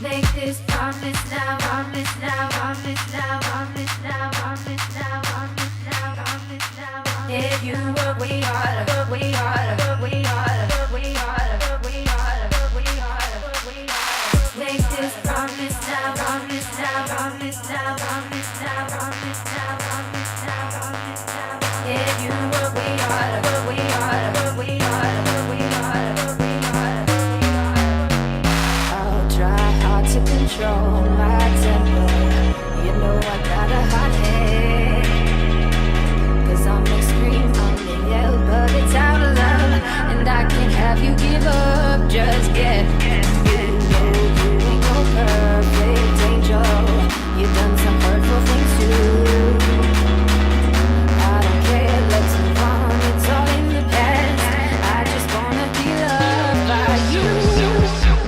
Make this promise now, promise now, promise now, promise now, promise now, promise now, promise now. If you work, we harder, work, we harder, work, we harder, work, we harder, work, we harder, work, we harder, work, we harder. Make this promise now, promise now, promise now, promise now, promise now, promise now, promise now. If you work, we harder, work, we harder, work, we harder, work, we harder, work, we harder, work, we harder. I'll try hard to control my temper. You know I got a hot head. 'Cause I'm the scream, I'm the yell, but it's out of love. And I can't have you give up just yet. You know you ain't no perfect angel. You done some hurtful things too. I don't care, let's move on, it's all in the past. I just wanna be loved by you.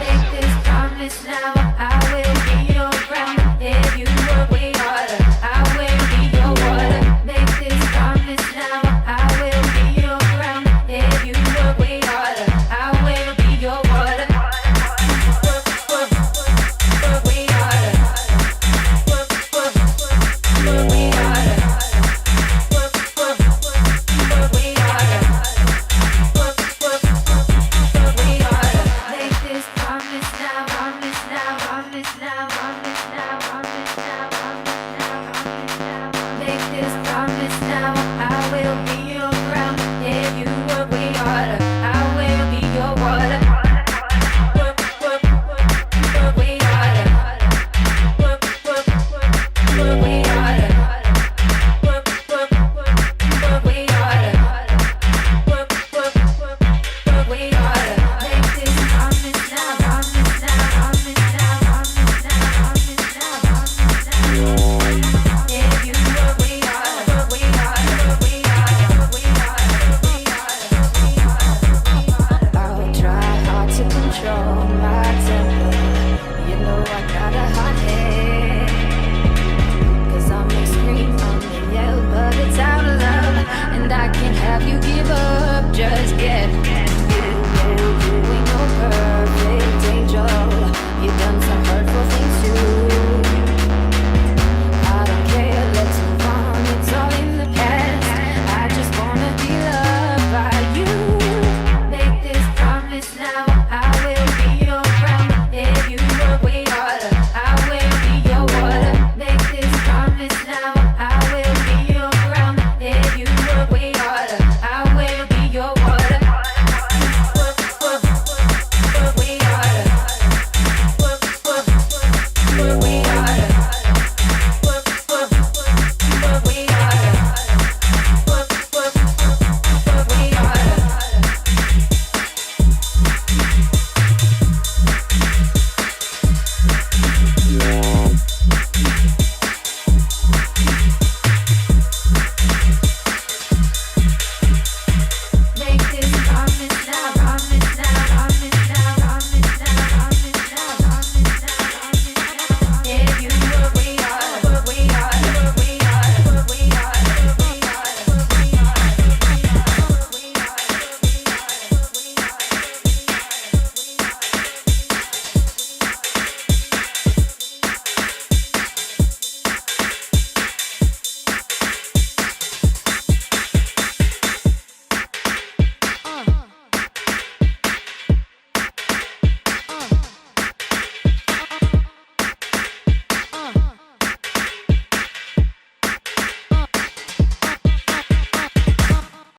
Make this promise now, I will be your ground. If you work way harder, I will be your water. Make this promise now, I will be your ground. If you work way harder, I will be your water. Work, work, work way harder. Work, work, work way harder. Work, work, work way harder. Work, work, work way harder. Make this promise now, promise now, promise now.